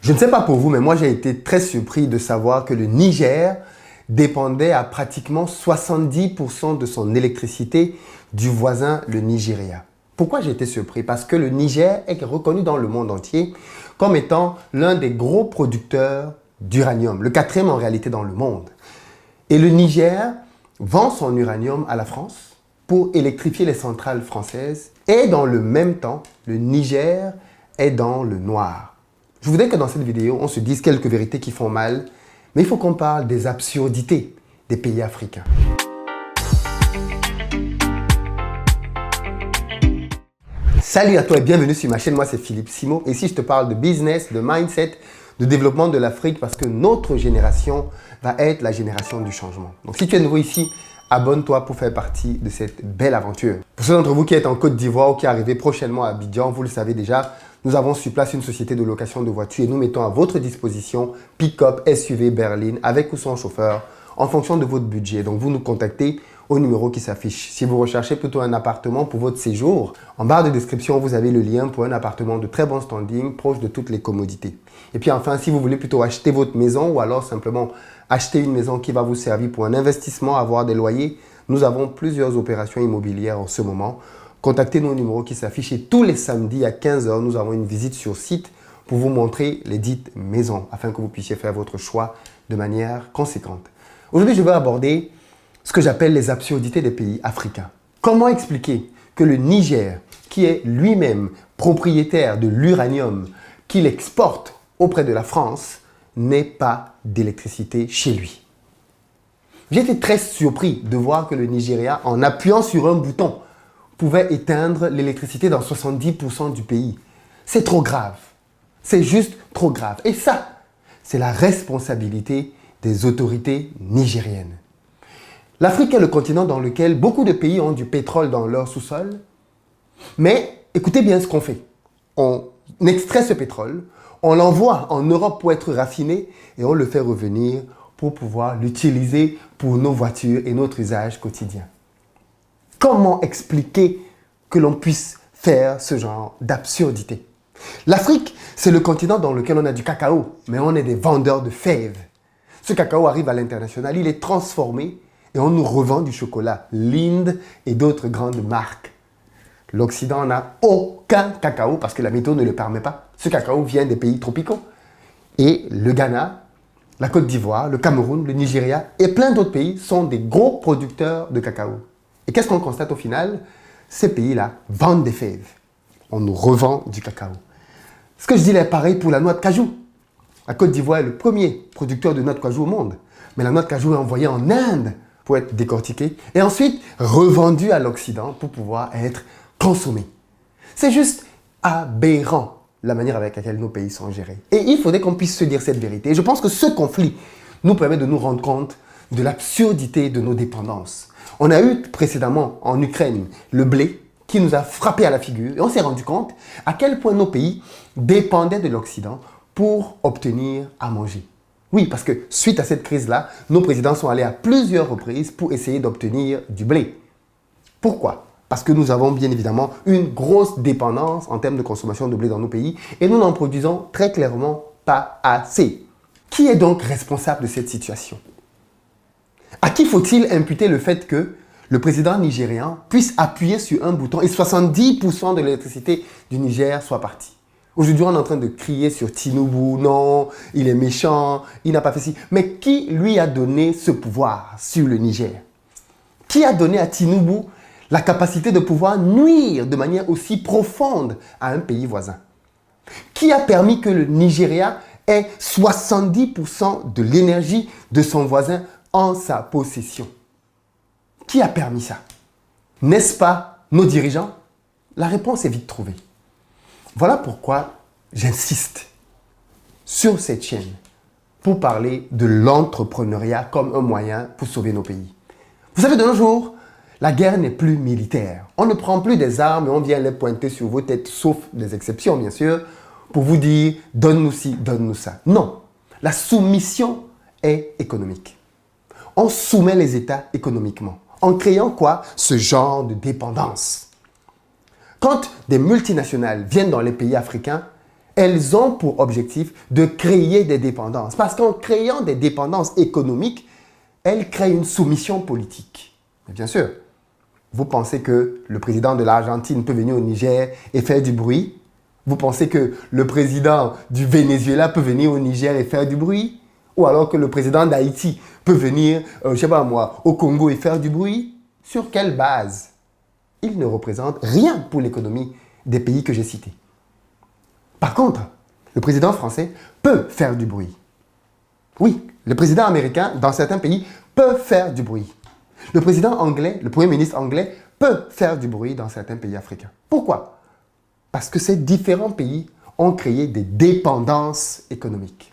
Je ne sais pas pour vous, mais moi j'ai été très surpris de savoir que le Niger dépendait à pratiquement 70% de son électricité du voisin, le Nigeria. Pourquoi j'ai été surpris? Parce que le Niger est reconnu dans le monde entier comme étant l'un des gros producteurs d'uranium, le quatrième en réalité dans le monde. Et le Niger vend son uranium à la France pour électrifier les centrales françaises et dans le même temps, le Niger est dans le noir. Je voudrais que dans cette vidéo, on se dise quelques vérités qui font mal, mais il faut qu'on parle des absurdités des pays africains. Salut à toi et bienvenue sur ma chaîne, moi c'est Philippe Simo. Et ici je te parle de business, de mindset, de développement de l'Afrique parce que notre génération va être la génération du changement. Donc si tu es nouveau ici, abonne-toi pour faire partie de cette belle aventure. Pour ceux d'entre vous qui êtes en Côte d'Ivoire ou qui arrivez prochainement à Abidjan, vous le savez déjà, nous avons sur place une société de location de voitures et nous mettons à votre disposition pick-up, SUV, berline, avec ou sans chauffeur, en fonction de votre budget. Donc vous nous contactez au numéro qui s'affiche. Si vous recherchez plutôt un appartement pour votre séjour, en barre de description, vous avez le lien pour un appartement de très bon standing, proche de toutes les commodités. Et puis enfin, si vous voulez plutôt acheter votre maison ou alors simplement acheter une maison qui va vous servir pour un investissement, avoir des loyers, nous avons plusieurs opérations immobilières en ce moment. Contactez nos numéros qui s'affichent et tous les samedis à 15 h, nous avons une visite sur site pour vous montrer les dites maisons afin que vous puissiez faire votre choix de manière conséquente. Aujourd'hui, je vais aborder ce que j'appelle les absurdités des pays africains. Comment expliquer que le Niger, qui est lui-même propriétaire de l'uranium qu'il exporte auprès de la France, n'ait pas d'électricité chez lui? J'ai été très surpris de voir que le Nigeria, en appuyant sur un bouton, pouvait éteindre l'électricité dans 70% du pays. C'est trop grave. C'est juste trop grave. Et ça, c'est la responsabilité des autorités nigériennes. L'Afrique est le continent dans lequel beaucoup de pays ont du pétrole dans leur sous-sol. Mais écoutez bien ce qu'on fait. On extrait ce pétrole, on l'envoie en Europe pour être raffiné et on le fait revenir pour pouvoir l'utiliser pour nos voitures et notre usage quotidien. Comment expliquer que l'on puisse faire ce genre d'absurdité? L'Afrique, c'est le continent dans lequel on a du cacao, mais on est des vendeurs de fèves. Ce cacao arrive à l'international, il est transformé et on nous revend du chocolat, Linde et d'autres grandes marques. L'Occident n'a aucun cacao parce que la météo ne le permet pas. Ce cacao vient des pays tropicaux. Et le Ghana, la Côte d'Ivoire, le Cameroun, le Nigeria et plein d'autres pays sont des gros producteurs de cacao. Et qu'est-ce qu'on constate au final? Ces pays-là vendent des fèves. On nous revend du cacao. Ce que je dis là est pareil pour la noix de cajou. La Côte d'Ivoire est le premier producteur de noix de cajou au monde. Mais la noix de cajou est envoyée en Inde pour être décortiquée et ensuite revendue à l'Occident pour pouvoir être consommée. C'est juste aberrant la manière avec laquelle nos pays sont gérés. Et il faudrait qu'on puisse se dire cette vérité. Et je pense que ce conflit nous permet de nous rendre compte de l'absurdité de nos dépendances. On a eu précédemment en Ukraine le blé qui nous a frappé à la figure et on s'est rendu compte à quel point nos pays dépendaient de l'Occident pour obtenir à manger. Oui, parce que suite à cette crise-là, nos présidents sont allés à plusieurs reprises pour essayer d'obtenir du blé. Pourquoi? Parce que nous avons bien évidemment une grosse dépendance en termes de consommation de blé dans nos pays et nous n'en produisons très clairement pas assez. Qui est donc responsable de cette situation? À qui faut-il imputer le fait que le président nigérian puisse appuyer sur un bouton et 70% de l'électricité du Niger soit partie? Aujourd'hui, on est en train de crier sur Tinubu, non, il est méchant, il n'a pas fait ci. Mais qui lui a donné ce pouvoir sur le Niger? Qui a donné à Tinubu la capacité de pouvoir nuire de manière aussi profonde à un pays voisin? Qui a permis que le Nigeria ait 70% de l'énergie de son voisin en sa possession? Qui a permis ça? N'est-ce pas nos dirigeants? La réponse est vite trouvée. Voilà pourquoi j'insiste sur cette chaîne pour parler de l'entrepreneuriat comme un moyen pour sauver nos pays. Vous savez, de nos jours, la guerre n'est plus militaire. On ne prend plus des armes et on vient les pointer sur vos têtes, sauf des exceptions bien sûr, pour vous dire « donne-nous ci, donne-nous ça ». Non, la soumission est économique. On soumet les États économiquement. En créant quoi? Ce genre de dépendance. Quand des multinationales viennent dans les pays africains, elles ont pour objectif de créer des dépendances. Parce qu'en créant des dépendances économiques, elles créent une soumission politique. Mais bien sûr, vous pensez que le président de l'Argentine peut venir au Niger et faire du bruit? Vous pensez que le président du Venezuela peut venir au Niger et faire du bruit? Ou alors que le président d'Haïti peut venir, je ne sais pas moi, au Congo et faire du bruit? Sur quelle base? Il ne représente rien pour l'économie des pays que j'ai cités. Par contre, le président français peut faire du bruit. Oui, le président américain, dans certains pays, peut faire du bruit. Le président anglais, le premier ministre anglais, peut faire du bruit dans certains pays africains. Pourquoi? Parce que ces différents pays ont créé des dépendances économiques.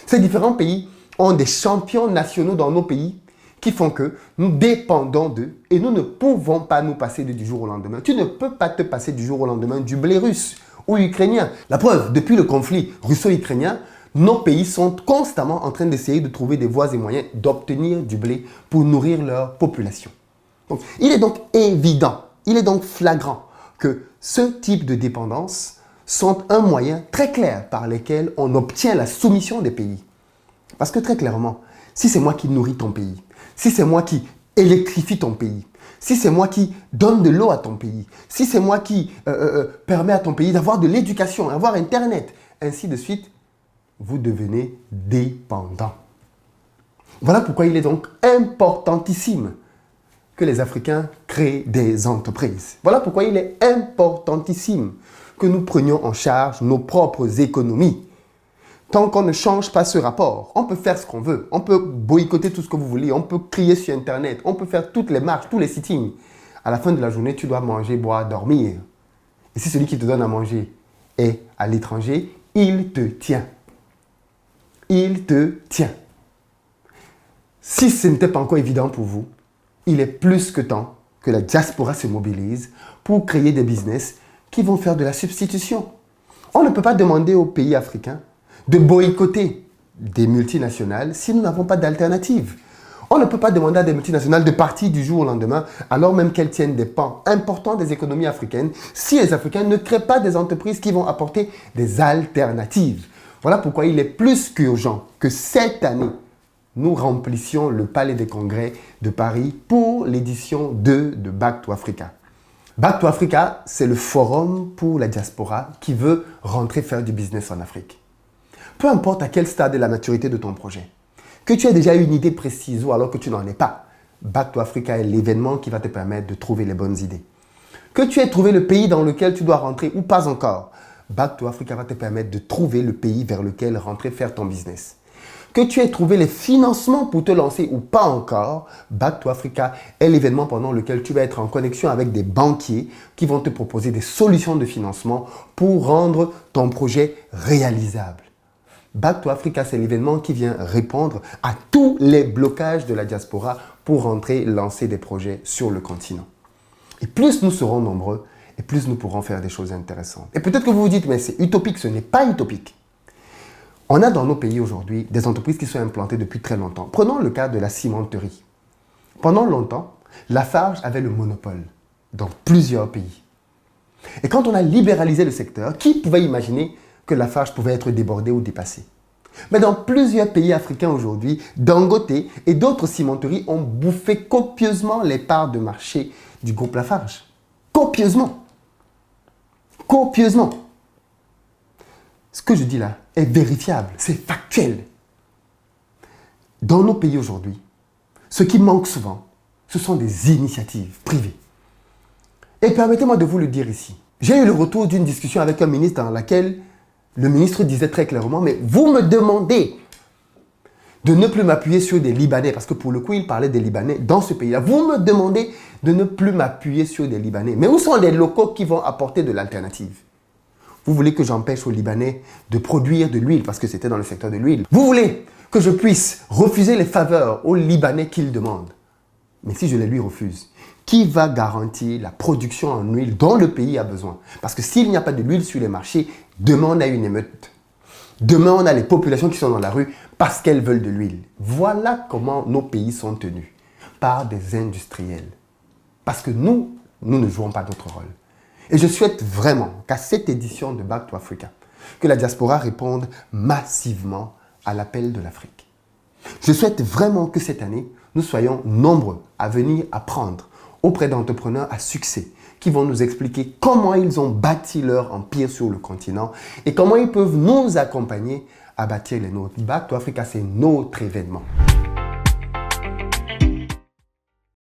Ces différents pays ont des champions nationaux dans nos pays qui font que nous dépendons d'eux et nous ne pouvons pas nous passer du jour au lendemain. Tu ne peux pas te passer du jour au lendemain du blé russe ou ukrainien. La preuve, depuis le conflit russo-ukrainien, nos pays sont constamment en train d'essayer de trouver des voies et moyens d'obtenir du blé pour nourrir leur population. Donc, il est donc évident, il est donc flagrant que ce type de dépendance sont un moyen très clair par lequel on obtient la soumission des pays. Parce que très clairement, si c'est moi qui nourris ton pays, si c'est moi qui électrifie ton pays, si c'est moi qui donne de l'eau à ton pays, si c'est moi qui permet à ton pays d'avoir de l'éducation, d'avoir Internet, ainsi de suite, vous devenez dépendant. Voilà pourquoi il est donc importantissime que les Africains créent des entreprises. Voilà pourquoi il est importantissime que nous prenions en charge nos propres économies. Tant qu'on ne change pas ce rapport, on peut faire ce qu'on veut. On peut boycotter tout ce que vous voulez. On peut crier sur Internet. On peut faire toutes les marches, tous les sittings. À la fin de la journée, tu dois manger, boire, dormir. Et si celui qui te donne à manger est à l'étranger, il te tient. Il te tient. Si ce n'était pas encore évident pour vous, il est plus que temps que la diaspora se mobilise pour créer des business qui vont faire de la substitution. On ne peut pas demander aux pays africains de boycotter des multinationales si nous n'avons pas d'alternative. On ne peut pas demander à des multinationales de partir du jour au lendemain, alors même qu'elles tiennent des pans importants des économies africaines, si les Africains ne créent pas des entreprises qui vont apporter des alternatives. Voilà pourquoi il est plus qu'urgent que cette année, nous remplissions le Palais des Congrès de Paris pour l'édition 2 de Back to Africa. Back to Africa, c'est le forum pour la diaspora qui veut rentrer faire du business en Afrique. Peu importe à quel stade est la maturité de ton projet, que tu aies déjà une idée précise ou alors que tu n'en aies pas, Back to Africa est l'événement qui va te permettre de trouver les bonnes idées. Que tu aies trouvé le pays dans lequel tu dois rentrer ou pas encore, Back to Africa va te permettre de trouver le pays vers lequel rentrer faire ton business. Que tu aies trouvé les financements pour te lancer ou pas encore, Back to Africa est l'événement pendant lequel tu vas être en connexion avec des banquiers qui vont te proposer des solutions de financement pour rendre ton projet réalisable. Back to Africa, c'est l'événement qui vient répondre à tous les blocages de la diaspora pour rentrer, lancer des projets sur le continent. Et plus nous serons nombreux, et plus nous pourrons faire des choses intéressantes. Et peut-être que vous vous dites, mais c'est utopique, ce n'est pas utopique. On a dans nos pays aujourd'hui des entreprises qui sont implantées depuis très longtemps. Prenons le cas de la cimenterie. Pendant longtemps, Lafarge avait le monopole dans plusieurs pays. Et quand on a libéralisé le secteur, qui pouvait imaginer que Lafarge pouvait être débordé ou dépassé? Mais dans plusieurs pays africains aujourd'hui, Dangote et d'autres cimenteries ont bouffé copieusement les parts de marché du groupe Lafarge. Copieusement. Copieusement. Ce que je dis là est vérifiable, c'est factuel. Dans nos pays aujourd'hui, ce qui manque souvent, ce sont des initiatives privées. Et permettez-moi de vous le dire ici. J'ai eu le retour d'une discussion avec un ministre dans laquelle le ministre disait très clairement, mais vous me demandez de ne plus m'appuyer sur des Libanais, parce que pour le coup, il parlait des Libanais dans ce pays-là. Vous me demandez de ne plus m'appuyer sur des Libanais. Mais où sont les locaux qui vont apporter de l'alternative? Vous voulez que j'empêche aux Libanais de produire de l'huile, parce que c'était dans le secteur de l'huile. Vous voulez que je puisse refuser les faveurs aux Libanais qu'ils demandent. Mais si je les lui refuse, qui va garantir la production en huile dont le pays a besoin? Parce que s'il n'y a pas de l'huile sur les marchés, demain on a une émeute. Demain on a les populations qui sont dans la rue parce qu'elles veulent de l'huile. Voilà comment nos pays sont tenus, par des industriels. Parce que nous ne jouons pas notre rôle. Et je souhaite vraiment qu'à cette édition de Back to Africa, que la diaspora réponde massivement à l'appel de l'Afrique. Je souhaite vraiment que cette année, nous soyons nombreux à venir apprendre auprès d'entrepreneurs à succès qui vont nous expliquer comment ils ont bâti leur empire sur le continent et comment ils peuvent nous accompagner à bâtir les nôtres. Back to Africa, c'est notre événement.